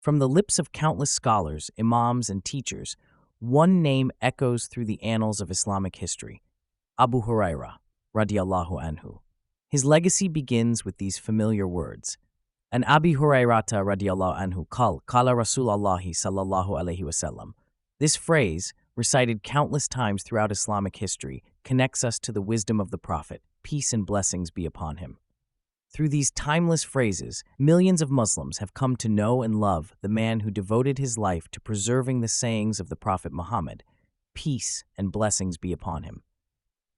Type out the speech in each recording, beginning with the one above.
From the lips of countless scholars, imams, and teachers, one name echoes through the annals of Islamic history: Abu Hurayrah, radiallahu anhu. His legacy begins with these familiar words. An Abi Hurayrata radiallahu anhu kala Rasulallahi sallallahu alayhi wasallam. This phrase, recited countless times throughout Islamic history, connects us to the wisdom of the Prophet, peace and blessings be upon him. Through these timeless phrases, millions of Muslims have come to know and love the man who devoted his life to preserving the sayings of the Prophet Muhammad, peace and blessings be upon him.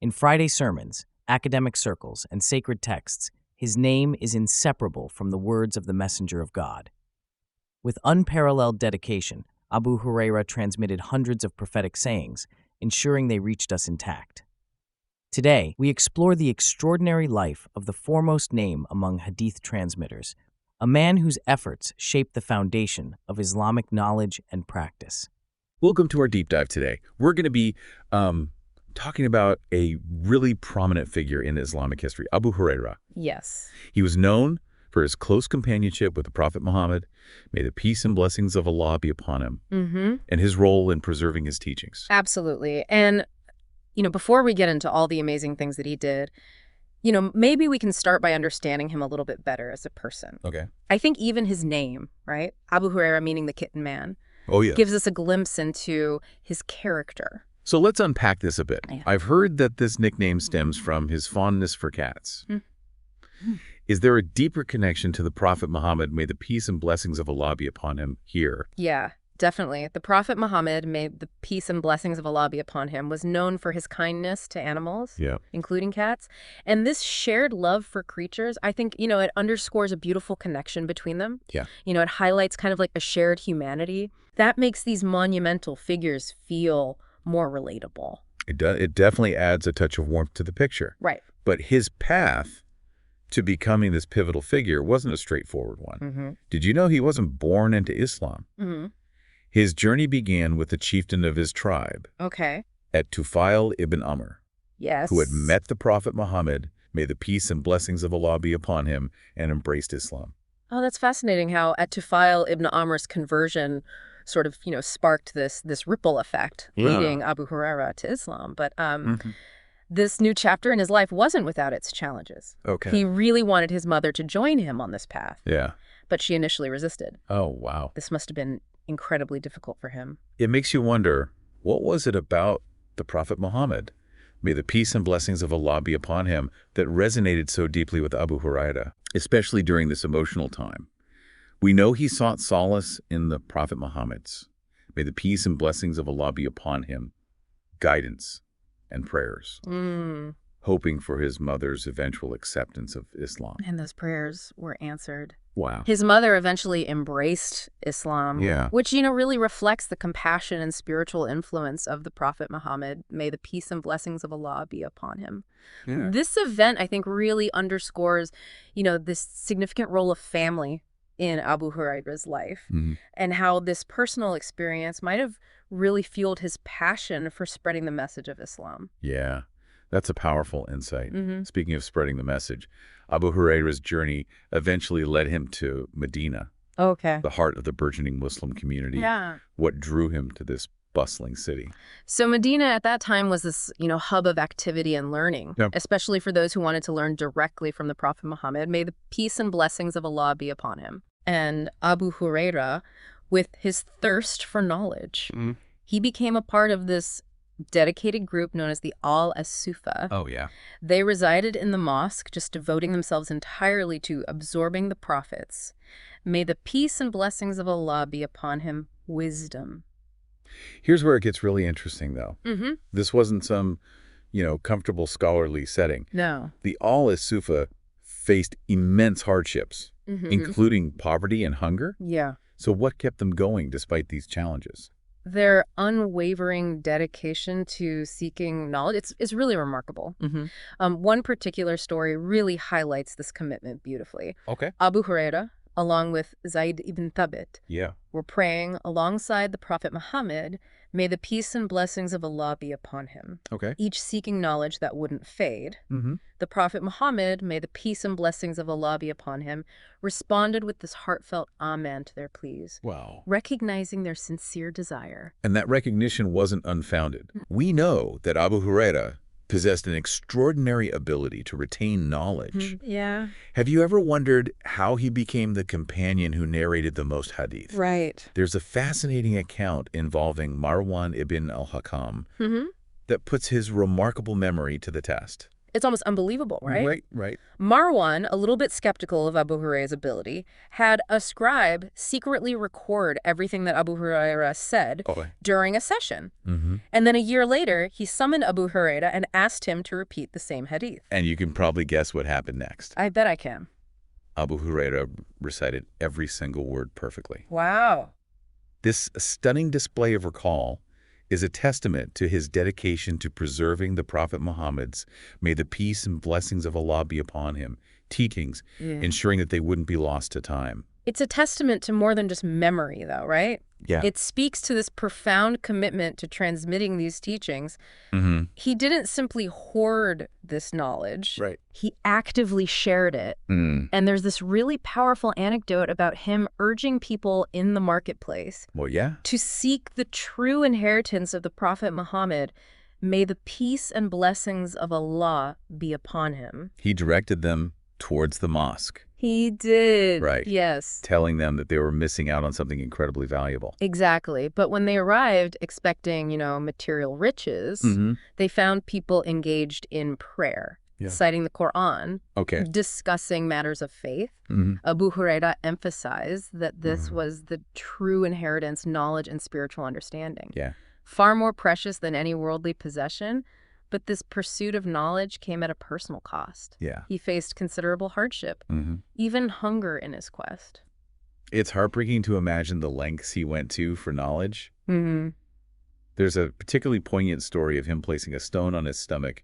In Friday sermons, academic circles, and sacred texts, his name is inseparable from the words of the Messenger of God. With unparalleled dedication, Abu Hurayrah transmitted hundreds of prophetic sayings, ensuring they reached us intact. Today, we explore the extraordinary life of the foremost name among hadith transmitters, a man whose efforts shaped the foundation of Islamic knowledge and practice. Welcome to our deep dive today. We're going to be talking about a really prominent figure in Islamic history, Abu Hurayrah. Yes. He was known for his close companionship with the Prophet Muhammad, may the peace and blessings of Allah be upon him, and his role in preserving his teachings. Absolutely. And, before we get into all the amazing things that he did, maybe we can start by understanding him a little bit better as a person. Okay. I think even his name, right? Abu Hurayrah, meaning the kitten man, gives us a glimpse into his character. So let's unpack this a bit. Yeah. I've heard that this nickname stems from his fondness for cats. Is there a deeper connection to the Prophet Muhammad, may the peace and blessings of Allah be upon him, here? Yeah, definitely. The Prophet Muhammad, may the peace and blessings of Allah be upon him, was known for his kindness to animals, including cats. And this shared love for creatures, I think, it underscores a beautiful connection between them. Yeah. It highlights kind of like a shared humanity. That makes these monumental figures feel more relatable. It definitely adds a touch of warmth to the picture. Right. But his path to becoming this pivotal figure wasn't a straightforward one. Did you know he wasn't born into Islam? His journey began with the chieftain of his tribe, at Tufail ibn Amr, who had met the Prophet Muhammad, may the peace and blessings of Allah be upon him, and embraced Islam. Oh, that's fascinating how at Tufail ibn Amr's conversion sort of, sparked this ripple effect, leading Abu Hurayrah to Islam. But this new chapter in his life wasn't without its challenges. He really wanted his mother to join him on this path. But she initially resisted. Oh, wow. This must have been incredibly difficult for him. It makes you wonder, what was it about the Prophet Muhammad, may the peace and blessings of Allah be upon him, that resonated so deeply with Abu Hurayrah, especially during this emotional time? We know he sought solace in the Prophet Muhammad's, may the peace and blessings of Allah be upon him, guidance and prayers, hoping for his mother's eventual acceptance of Islam. And those prayers were answered. Wow. His mother eventually embraced Islam, which, really reflects the compassion and spiritual influence of the Prophet Muhammad. May the peace and blessings of Allah be upon him. This event, I think, really underscores, this significant role of family in Abu Hurayrah's life, and how this personal experience might have really fueled his passion for spreading the message of Islam. Yeah, that's a powerful insight. Speaking of spreading the message, Abu Hurayrah's journey eventually led him to Medina, the heart of the burgeoning Muslim community. What drew him to this bustling city? So Medina at that time was this, hub of activity and learning, especially for those who wanted to learn directly from the Prophet Muhammad. May the peace and blessings of Allah be upon him. And Abu Hurayrah, with his thirst for knowledge, he became a part of this dedicated group known as the Al-Sufa. They resided in the mosque, just devoting themselves entirely to absorbing the prophets. May the peace and blessings of Allah be upon him, wisdom. Here's where it gets really interesting, though. This wasn't some, comfortable scholarly setting. No. The Al-Sufa faced immense hardships, including poverty and hunger. So what kept them going despite these challenges? Their unwavering dedication to seeking knowledge, it's really remarkable. One particular story really highlights this commitment beautifully. Abu Hurayrah, along with Zayd ibn Thabit, were praying alongside the Prophet Muhammad, may the peace and blessings of Allah be upon him. Okay. Each seeking knowledge that wouldn't fade. Mm-hmm. The Prophet Muhammad, may the peace and blessings of Allah be upon him, responded with this heartfelt amen to their pleas, Wow. recognizing their sincere desire. And that recognition wasn't unfounded. We know that Abu Hurayrah possessed an extraordinary ability to retain knowledge. Yeah. Have you ever wondered how he became the companion who narrated the most hadith? Right. There's a fascinating account involving Marwan ibn al-Hakam that puts his remarkable memory to the test. It's almost unbelievable, right? Right. Marwan, a little bit skeptical of Abu Hurayrah's ability, had a scribe secretly record everything that Abu Hurayrah said during a session. And then a year later, he summoned Abu Hurayrah and asked him to repeat the same hadith. And you can probably guess what happened next. I bet I can. Abu Hurayrah recited every single word perfectly. Wow. This stunning display of recall is a testament to his dedication to preserving the Prophet Muhammad's, may the peace and blessings of Allah be upon him, teachings, ensuring that they wouldn't be lost to time. It's a testament to more than just memory, though, right? Yeah. It speaks to this profound commitment to transmitting these teachings. He didn't simply hoard this knowledge. Right. He actively shared it. And there's this really powerful anecdote about him urging people in the marketplace to seek the true inheritance of the Prophet Muhammad. May the peace and blessings of Allah be upon him. He directed them towards the mosque. He did. Right. Yes. Telling them that they were missing out on something incredibly valuable. Exactly. But when they arrived expecting, material riches, they found people engaged in prayer, citing the Quran, discussing matters of faith. Abu Hurayrah emphasized that this was the true inheritance, knowledge, and spiritual understanding. Far more precious than any worldly possession. But this pursuit of knowledge came at a personal cost. He faced considerable hardship, even hunger in his quest. It's heartbreaking to imagine the lengths he went to for knowledge. There's a particularly poignant story of him placing a stone on his stomach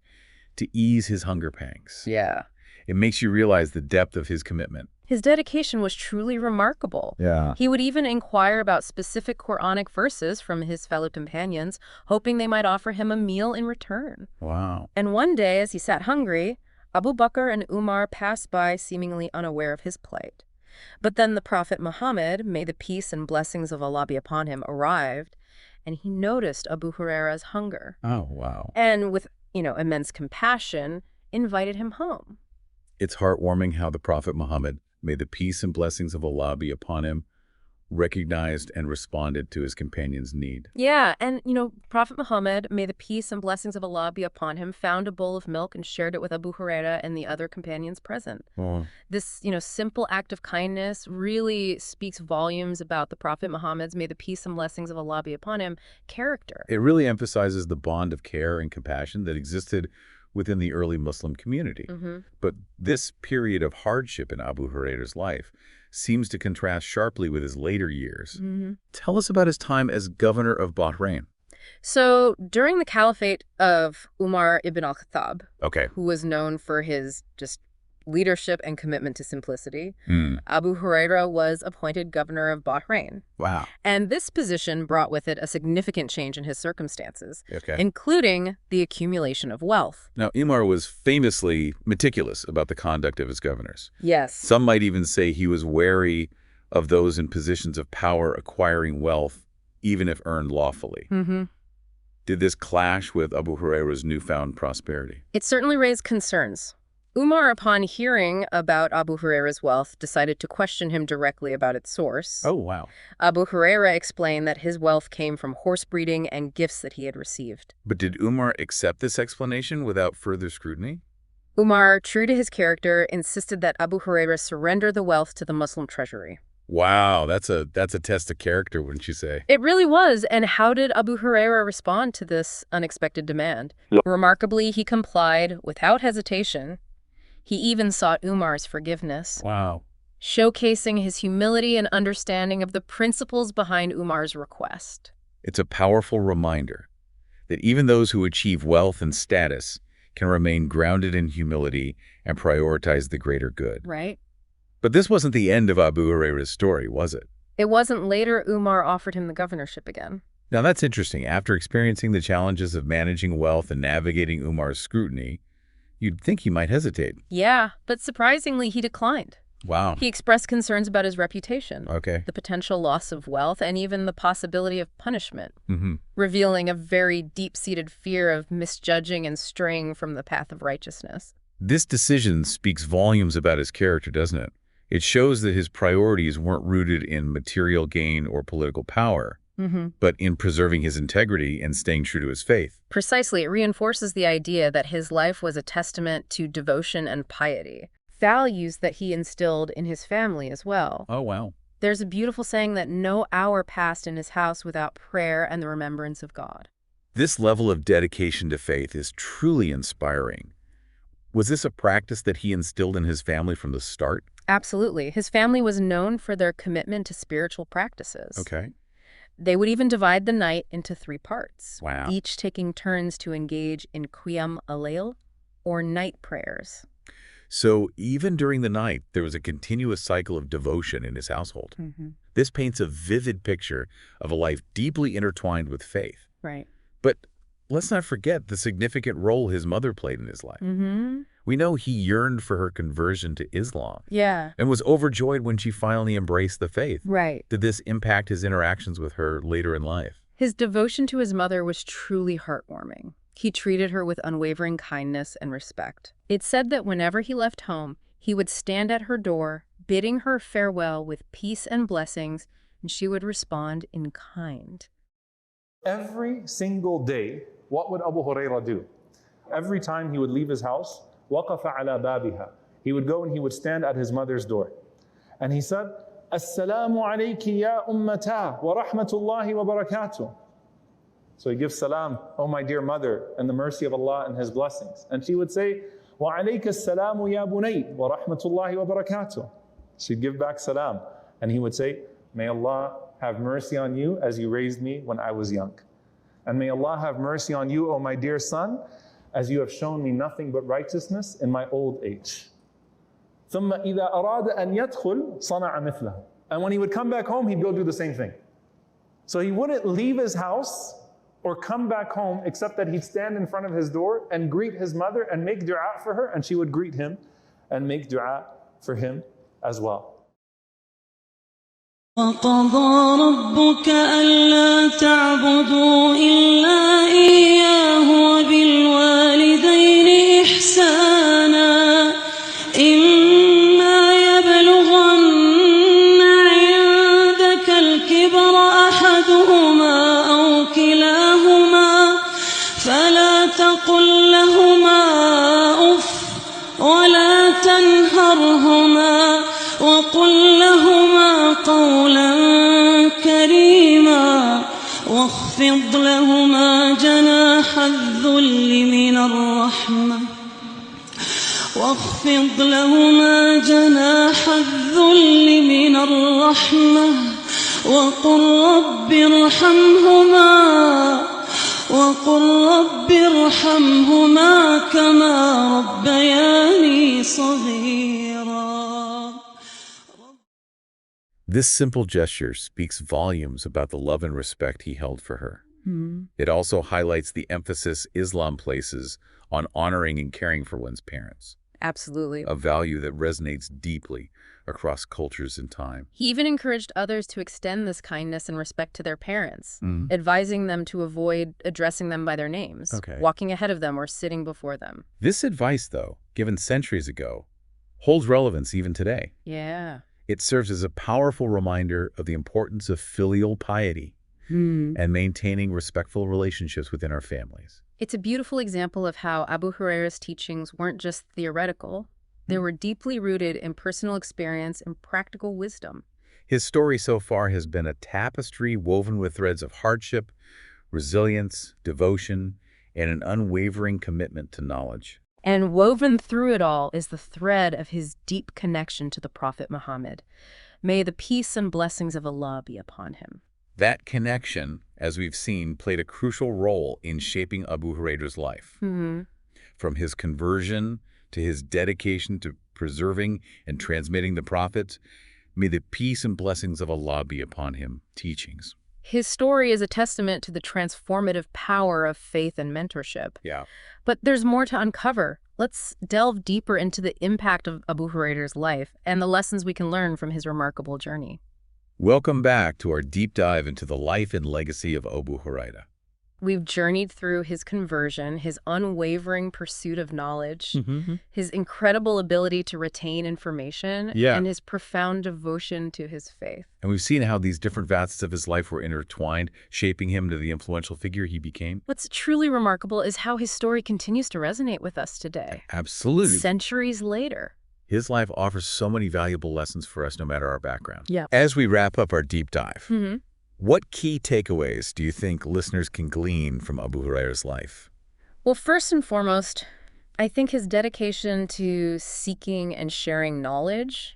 to ease his hunger pangs. It makes you realize the depth of his commitment. His dedication was truly remarkable. He would even inquire about specific Quranic verses from his fellow companions, hoping they might offer him a meal in return. Wow. And one day, as he sat hungry, Abu Bakr and Umar passed by, seemingly unaware of his plight. But then the Prophet Muhammad, may the peace and blessings of Allah be upon him, arrived, and he noticed Abu Hurayrah's hunger. Oh, wow. And with, immense compassion, invited him home. It's heartwarming how the Prophet Muhammad, may the peace and blessings of Allah be upon him, recognized and responded to his companion's need. Yeah, and, Prophet Muhammad, may the peace and blessings of Allah be upon him, found a bowl of milk and shared it with Abu Hurayrah and the other companions present. This, simple act of kindness really speaks volumes about the Prophet Muhammad's, may the peace and blessings of Allah be upon him, character. It really emphasizes the bond of care and compassion that existed within the early Muslim community. But this period of hardship in Abu Hurayrah's life seems to contrast sharply with his later years. Tell us about his time as governor of Bahrain. So during the caliphate of Umar ibn al-Khattab, who was known for his just leadership and commitment to simplicity, Abu Hurayrah was appointed governor of Bahrain. Wow. And this position brought with it a significant change in his circumstances, including the accumulation of wealth. Now, Umar was famously meticulous about the conduct of his governors. Yes. Some might even say he was wary of those in positions of power acquiring wealth, even if earned lawfully. Did this clash with Abu Hurayrah's newfound prosperity? It certainly raised concerns. Umar, upon hearing about Abu Hurayrah's wealth, decided to question him directly about its source. Oh, wow. Abu Hurayrah explained that his wealth came from horse breeding and gifts that he had received. But did Umar accept this explanation without further scrutiny? Umar, true to his character, insisted that Abu Hurayrah surrender the wealth to the Muslim treasury. Wow, that's a test of character, wouldn't you say? It really was. And how did Abu Hurayrah respond to this unexpected demand? Remarkably, he complied without hesitation. He even sought Umar's forgiveness. Wow. Showcasing his humility and understanding of the principles behind Umar's request. It's a powerful reminder that even those who achieve wealth and status can remain grounded in humility and prioritize the greater good. Right. But this wasn't the end of Abu Hurayrah's story, was it? It wasn't later Umar offered him the governorship again. Now that's interesting. After experiencing the challenges of managing wealth and navigating Umar's scrutiny, you'd think he might hesitate. Yeah, but surprisingly, he declined. Wow. He expressed concerns about his reputation, Okay. the potential loss of wealth, and even the possibility of punishment, Mm-hmm. revealing a very deep-seated fear of misjudging and straying from the path of righteousness. This decision speaks volumes about his character, doesn't it? It shows that his priorities weren't rooted in material gain or political power, but in preserving his integrity and staying true to his faith. Precisely, it reinforces the idea that his life was a testament to devotion and piety, values that he instilled in his family as well. Oh, wow. There's a beautiful saying that no hour passed in his house without prayer and the remembrance of God. This level of dedication to faith is truly inspiring. Was this a practice that he instilled in his family from the start? Absolutely. His family was known for their commitment to spiritual practices. Okay. They would even divide the night into 3 parts, Wow. each taking turns to engage in qiyam al-layl, or night prayers. So even during the night, there was a continuous cycle of devotion in his household. This paints a vivid picture of a life deeply intertwined with faith. Right. But let's not forget the significant role his mother played in his life. We know he yearned for her conversion to Islam Yeah. and was overjoyed when she finally embraced the faith. Right. Did this impact his interactions with her later in life? His devotion to his mother was truly heartwarming. He treated her with unwavering kindness and respect. It's said that whenever he left home, he would stand at her door, bidding her farewell with peace and blessings, and she would respond in kind. Every single day, what would Abu Hurayrah do? Every time he would leave his house, وَقَفَ عَلَى بَابِهَا. He would go and he would stand at his mother's door. And he said, السلام عليك يا أمتا ورحمة الله وبركاته. So he gives salam, oh my dear mother, and the mercy of Allah and His blessings. And she would say, وَعَلَيْكَ السَّلَامُ يَا بُنَيْ وَرَحْمَةُ اللَّهِ وَبَرَكَاتُهُ. She'd give back salam. And he would say, may Allah have mercy on you as you raised me when I was young. And may Allah have mercy on you, O my dear son, as you have shown me nothing but righteousness in my old age. ثُمَّ إِذَا أَرَادَ أَنْ يَدْخُلْ صَنَعَ مِثْلَهُ. And when he would come back home, he'd go do the same thing. So he wouldn't leave his house or come back home except that he'd stand in front of his door and greet his mother and make dua for her, and she would greet him and make dua for him as well. وَقَضَى رَبُّكَ أَلَّا تَعْبُدُوا إِلَّا إِيَّاهُ وَبِالْوَالِدَيْنِ إِحْسَانًا إِمَّا يَبْلُغَنَّ عِندَكَ الْكِبَرَ أَحَدُهُمَا أَوْ كِلَاهُمَا فَلَا تَقُل لَّهُمَا أُفٍّ وَلَا تَنْهَرْهُمَا وَقُل لَّهُمَا قَوْلًا كَرِيمًا واخفض لهما جناح الذل من الرحمة وقل رب ارحمهما كما ربياني صغيرا. This simple gesture speaks volumes about the love and respect he held for her. It also highlights the emphasis Islam places on honoring and caring for one's parents, Absolutely. a value that resonates deeply across cultures and time. He even encouraged others to extend this kindness and respect to their parents, advising them to avoid addressing them by their names, walking ahead of them or sitting before them. This advice, though, given centuries ago, holds relevance even today. Yeah. It serves as a powerful reminder of the importance of filial piety and maintaining respectful relationships within our families. It's a beautiful example of how Abu Hurayrah's teachings weren't just theoretical. They were deeply rooted in personal experience and practical wisdom. His story so far has been a tapestry woven with threads of hardship, resilience, devotion, and an unwavering commitment to knowledge. And woven through it all is the thread of his deep connection to the Prophet Muhammad. May the peace and blessings of Allah be upon him. That connection, as we've seen, played a crucial role in shaping Abu Hurayrah's life. From his conversion to his dedication to preserving and transmitting the Prophet, May the peace and blessings of Allah be upon him. Teachings. His story is a testament to the transformative power of faith and mentorship. Yeah. But there's more to uncover. Let's delve deeper into the impact of Abu Hurayrah's life and the lessons we can learn from his remarkable journey. Welcome back to our deep dive into the life and legacy of Abu Hurayrah. We've journeyed through his conversion, his unwavering pursuit of knowledge, his incredible ability to retain information, and his profound devotion to his faith. And we've seen how these different facets of his life were intertwined, shaping him to the influential figure he became. What's truly remarkable is how his story continues to resonate with us today. Absolutely. Centuries later. His life offers so many valuable lessons for us no matter our background. Yeah. As we wrap up our deep dive, what key takeaways do you think listeners can glean from Abu Hurayrah's life? Well, first and foremost, I think his dedication to seeking and sharing knowledge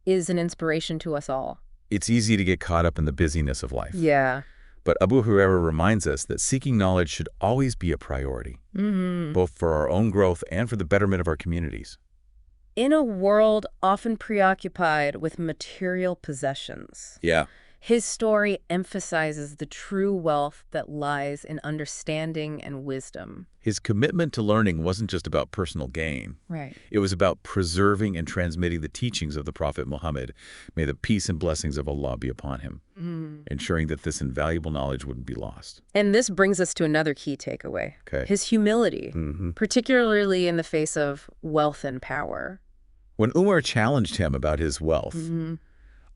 is an inspiration to us all. It's easy to get caught up in the busyness of life. Yeah. But Abu Hurayrah reminds us that seeking knowledge should always be a priority, both for our own growth and for the betterment of our communities. In a world often preoccupied with material possessions, his story emphasizes the true wealth that lies in understanding and wisdom. His commitment to learning wasn't just about personal gain. Right. It was about preserving and transmitting the teachings of the Prophet Muhammad. May the peace and blessings of Allah be upon him, ensuring that this invaluable knowledge wouldn't be lost. And this brings us to another key takeaway. His humility, particularly in the face of wealth and power. When Umar challenged him about his wealth,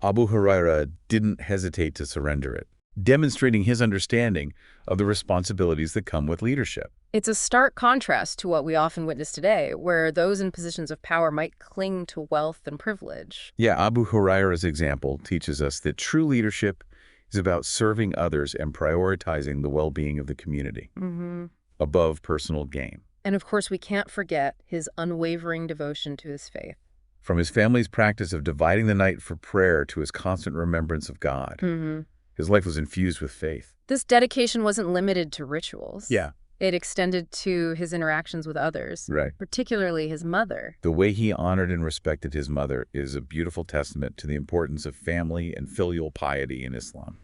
Abu Hurayrah didn't hesitate to surrender it, demonstrating his understanding of the responsibilities that come with leadership. It's a stark contrast to what we often witness today, where those in positions of power might cling to wealth and privilege. Yeah, Abu Hurayrah's example teaches us that true leadership is about serving others and prioritizing the well-being of the community above personal gain. And of course, we can't forget his unwavering devotion to his faith. From his family's practice of dividing the night for prayer to his constant remembrance of God, his life was infused with faith. This dedication wasn't limited to rituals. Yeah. It extended to his interactions with others, particularly his mother. The way he honored and respected his mother is a beautiful testament to the importance of family and filial piety in Islam.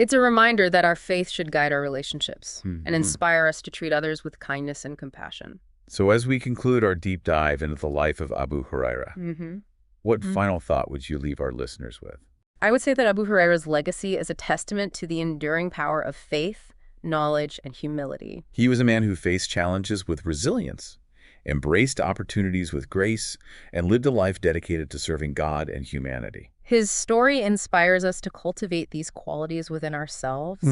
It's a reminder that our faith should guide our relationships and inspire us to treat others with kindness and compassion. So as we conclude our deep dive into the life of Abu Hurayrah, what final thought would you leave our listeners with? I would say that Abu Hurayrah's legacy is a testament to the enduring power of faith, knowledge, and humility. He was a man who faced challenges with resilience, embraced opportunities with grace, and lived a life dedicated to serving God and humanity. His story inspires us to cultivate these qualities within ourselves,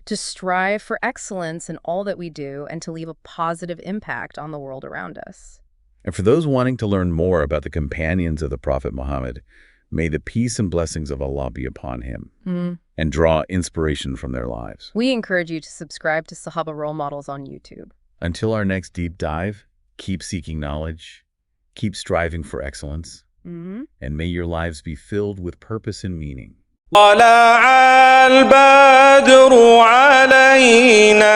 to strive for excellence in all that we do, and to leave a positive impact on the world around us. And for those wanting to learn more about the companions of the Prophet Muhammad, may the peace and blessings of Allah be upon him and draw inspiration from their lives. We encourage you to subscribe to Sahaba Role Models on YouTube. Until our next deep dive, keep seeking knowledge, keep striving for excellence, and may your lives be filled with purpose and meaning. طلع البدر علينا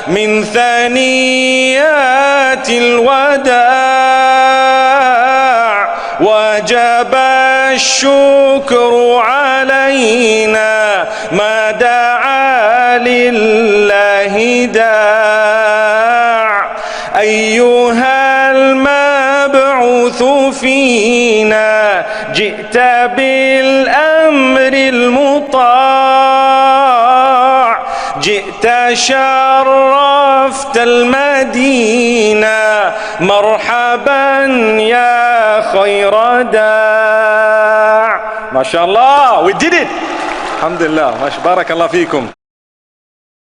من ثنيات الوداع وجب الشكر علينا ما دعا لله داع أيها المبعوث فينا جئت بالأمر المطاع جئت شرفت المدينة مرحبا يا خير داع ما شاء الله we did it الحمد لله ما بارك الله فيكم